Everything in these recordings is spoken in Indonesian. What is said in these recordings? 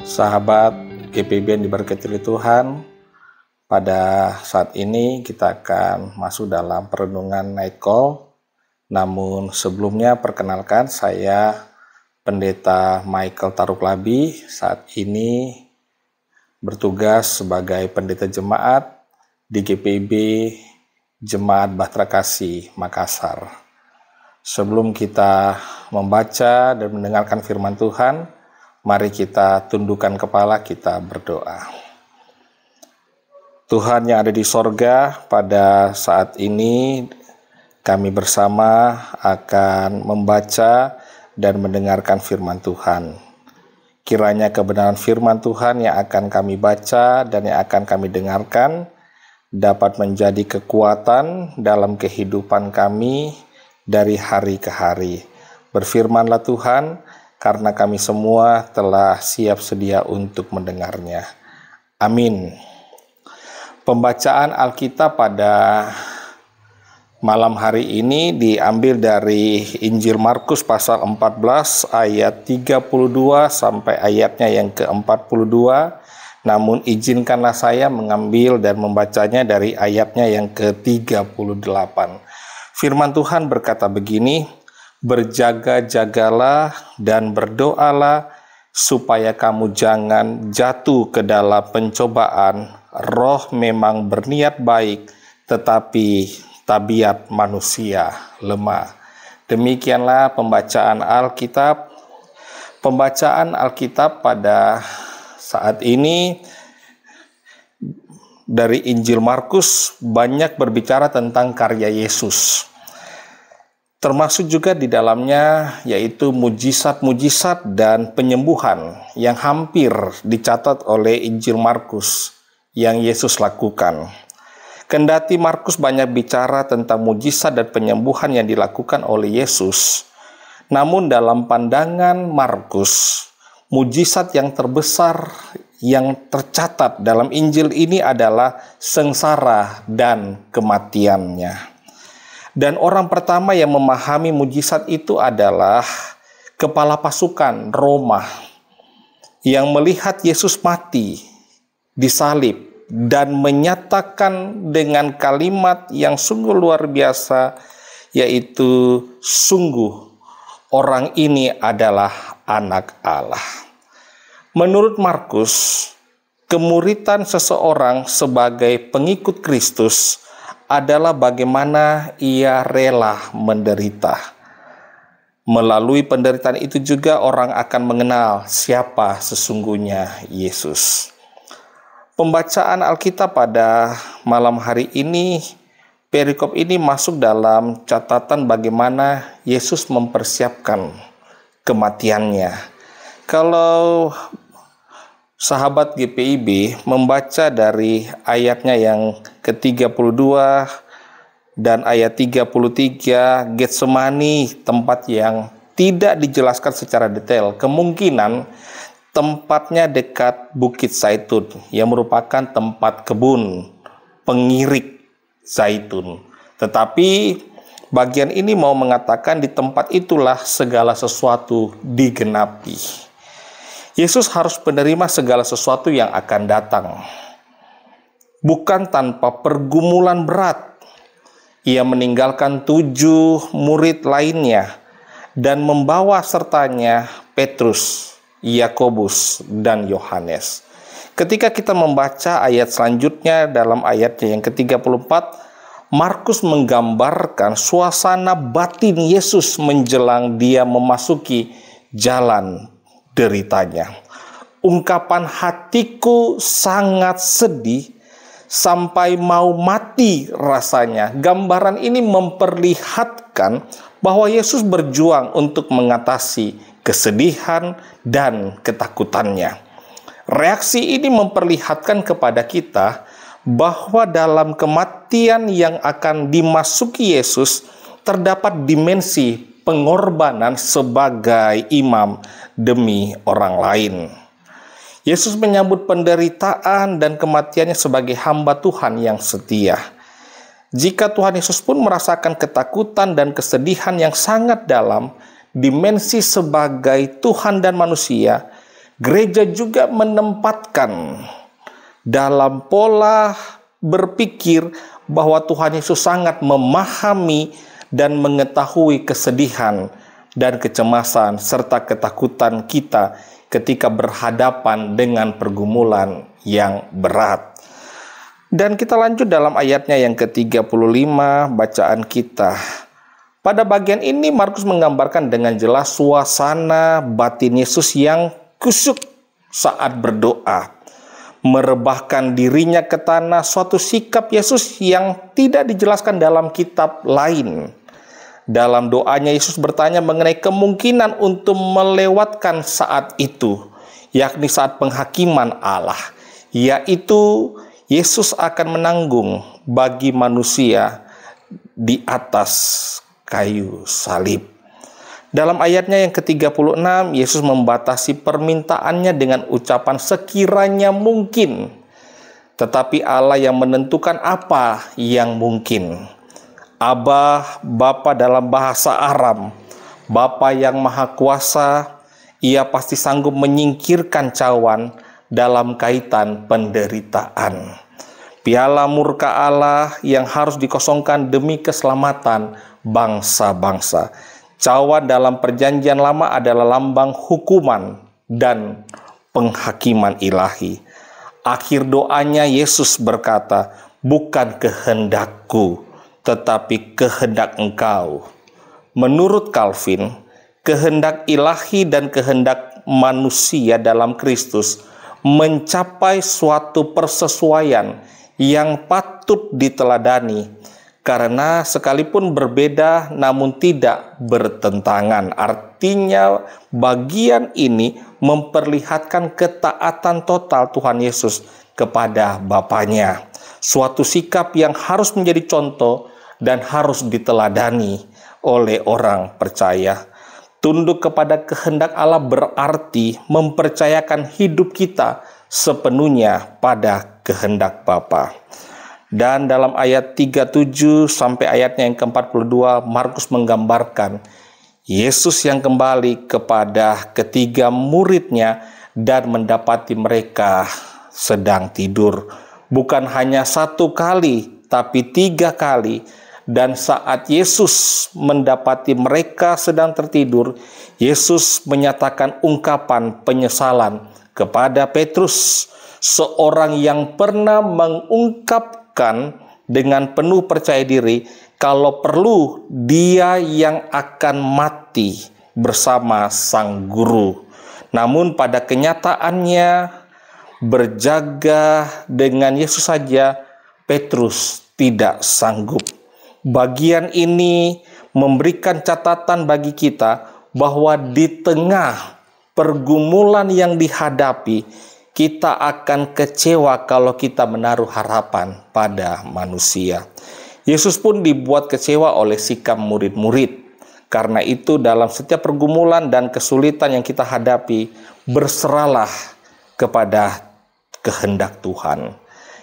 Sahabat GPIB yang diberkati Tuhan, pada saat ini kita akan masuk dalam perenungan Night Call. Namun sebelumnya perkenalkan, saya Pendeta Michael Taruklabi, saat ini bertugas sebagai pendeta jemaat di GPIB Jemaat Bahtera Kasih Makassar. Sebelum kita membaca dan mendengarkan firman Tuhan, mari kita tundukkan kepala, kita berdoa. Tuhan yang ada di sorga, pada saat ini kami bersama akan membaca dan mendengarkan firman Tuhan. Kiranya kebenaran firman Tuhan yang akan kami baca dan yang akan kami dengarkan dapat menjadi kekuatan dalam kehidupan kami dari hari ke hari. Berfirmanlah Tuhan, karena kami semua telah siap sedia untuk mendengarnya. Amin. Pembacaan Alkitab pada malam hari ini diambil dari Injil Markus pasal 14 ayat 32 sampai ayatnya yang ke-42. Namun izinkanlah saya mengambil dan membacanya dari ayatnya yang ke-38. Firman Tuhan berkata begini, "Berjaga-jagalah dan berdoalah supaya kamu jangan jatuh ke dalam pencobaan. Roh memang berniat baik, tetapi tabiat manusia lemah." Demikianlah pembacaan Alkitab. Pembacaan Alkitab pada saat ini dari Injil Markus banyak berbicara tentang karya Yesus. Termasuk juga di dalamnya yaitu mujizat-mujizat dan penyembuhan yang hampir dicatat oleh Injil Markus yang Yesus lakukan. Kendati Markus banyak bicara tentang mujizat dan penyembuhan yang dilakukan oleh Yesus, namun dalam pandangan Markus, mujizat yang terbesar yang tercatat dalam Injil ini adalah sengsara dan kematiannya. Dan orang pertama yang memahami mujizat itu adalah kepala pasukan Roma yang melihat Yesus mati disalib dan menyatakan dengan kalimat yang sungguh luar biasa, yaitu sungguh orang ini adalah anak Allah. Menurut Markus, kemuritan seseorang sebagai pengikut Kristus adalah bagaimana ia rela menderita. Melalui penderitaan itu juga orang akan mengenal siapa sesungguhnya Yesus. Pembacaan Alkitab pada malam hari ini, perikop ini masuk dalam catatan bagaimana Yesus mempersiapkan kematiannya. Kalau sahabat GPIB membaca dari ayatnya yang ke-32 dan ayat 33, Getsemani, tempat yang tidak dijelaskan secara detail. Kemungkinan tempatnya dekat Bukit Zaitun yang merupakan tempat kebun pengirik zaitun. Tetapi bagian ini mau mengatakan di tempat itulah segala sesuatu digenapi. Yesus harus menerima segala sesuatu yang akan datang. Bukan tanpa pergumulan berat. Ia meninggalkan 7 murid lainnya dan membawa sertanya Petrus, Yakobus, dan Yohanes. Ketika kita membaca ayat selanjutnya dalam ayatnya yang ke-34, Markus menggambarkan suasana batin Yesus menjelang dia memasuki jalan deritanya. Ungkapan hatiku sangat sedih sampai mau mati rasanya. Gambaran ini memperlihatkan bahwa Yesus berjuang untuk mengatasi kesedihan dan ketakutannya. Reaksi ini memperlihatkan kepada kita bahwa dalam kematian yang akan dimasuki Yesus terdapat dimensi pengorbanan sebagai imam demi orang lain. Yesus menyambut penderitaan dan kematiannya sebagai hamba Tuhan yang setia. Jika Tuhan Yesus pun merasakan ketakutan dan kesedihan yang sangat dalam, dimensi sebagai Tuhan dan manusia, Gereja juga menempatkan dalam pola berpikir bahwa Tuhan Yesus sangat memahami dan mengetahui kesedihan dan kecemasan serta ketakutan kita ketika berhadapan dengan pergumulan yang berat. Dan kita lanjut dalam ayatnya yang ke-35 bacaan kita. Pada bagian ini Markus menggambarkan dengan jelas suasana batin Yesus yang kusyuk saat berdoa, merebahkan dirinya ke tanah, suatu sikap Yesus yang tidak dijelaskan dalam kitab lain. Dalam doanya Yesus bertanya mengenai kemungkinan untuk melewatkan saat itu, yakni saat penghakiman Allah, yaitu Yesus akan menanggung bagi manusia di atas kayu salib. Dalam ayatnya yang ke-36, Yesus membatasi permintaannya dengan ucapan sekiranya mungkin. Tetapi Allah yang menentukan apa yang mungkin. Abah, Bapa dalam bahasa Aram, Bapa yang Maha Kuasa, Ia pasti sanggup menyingkirkan cawan dalam kaitan penderitaan. Piala murka Allah yang harus dikosongkan demi keselamatan bangsa-bangsa. Cawan dalam perjanjian lama adalah lambang hukuman dan penghakiman ilahi. Akhir doanya Yesus berkata, bukan kehendakku, tetapi kehendak Engkau. Menurut Calvin, kehendak ilahi dan kehendak manusia dalam Kristus mencapai suatu persesuaian yang patut diteladani, karena sekalipun berbeda namun tidak bertentangan. Artinya bagian ini memperlihatkan ketaatan total Tuhan Yesus kepada Bapanya. Suatu sikap yang harus menjadi contoh dan harus diteladani oleh orang percaya. Tunduk kepada kehendak Allah berarti mempercayakan hidup kita sepenuhnya pada kehendak Bapa. Dan dalam ayat 37 sampai ayatnya yang ke-42, Markus menggambarkan Yesus yang kembali kepada ketiga muridnya dan mendapati mereka sedang tidur. Bukan hanya satu kali, tapi 3 kali. Dan saat Yesus mendapati mereka sedang tertidur, Yesus menyatakan ungkapan penyesalan kepada Petrus, seorang yang pernah mengungkapkan dengan penuh percaya diri kalau perlu dia yang akan mati bersama sang guru. Namun pada kenyataannya berjaga dengan Yesus saja Petrus tidak sanggup. Bagian ini memberikan catatan bagi kita bahwa di tengah pergumulan yang dihadapi, kita akan kecewa kalau kita menaruh harapan pada manusia. Yesus pun dibuat kecewa oleh sikap murid-murid. Karena itu dalam setiap pergumulan dan kesulitan yang kita hadapi, berserahlah kepada kehendak Tuhan.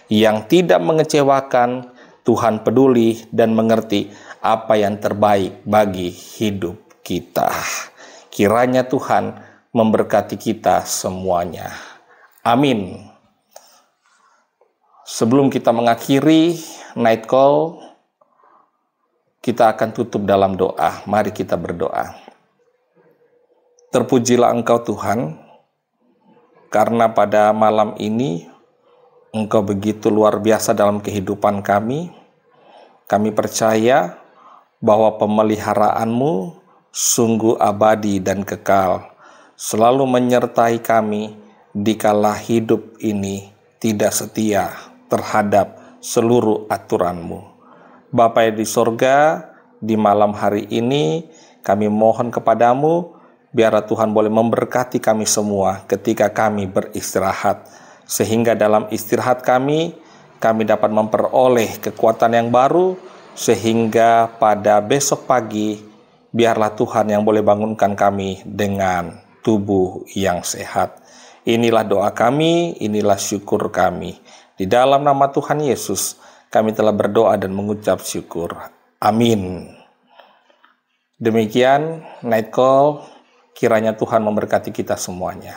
Yang tidak mengecewakan, Tuhan peduli dan mengerti apa yang terbaik bagi hidup kita. Kiranya Tuhan memberkati kita semuanya. Amin. Sebelum kita mengakhiri night call, kita akan tutup dalam doa. Mari kita berdoa. Terpujilah Engkau Tuhan, karena pada malam ini Engkau begitu luar biasa dalam kehidupan kami. Kami percaya bahwa pemeliharaanmu sungguh abadi dan kekal, selalu menyertai kami dikala hidup ini tidak setia terhadap seluruh aturan-Mu. Bapa yang di sorga, di malam hari ini kami mohon kepadamu, biarlah Tuhan boleh memberkati kami semua ketika kami beristirahat, sehingga dalam istirahat kami dapat memperoleh kekuatan yang baru, sehingga pada besok pagi biarlah Tuhan yang boleh bangunkan kami dengan tubuh yang sehat. Inilah doa kami, inilah syukur kami. Di dalam nama Tuhan Yesus, kami telah berdoa dan mengucap syukur. Amin. Demikian Night Call, kiranya Tuhan memberkati kita semuanya.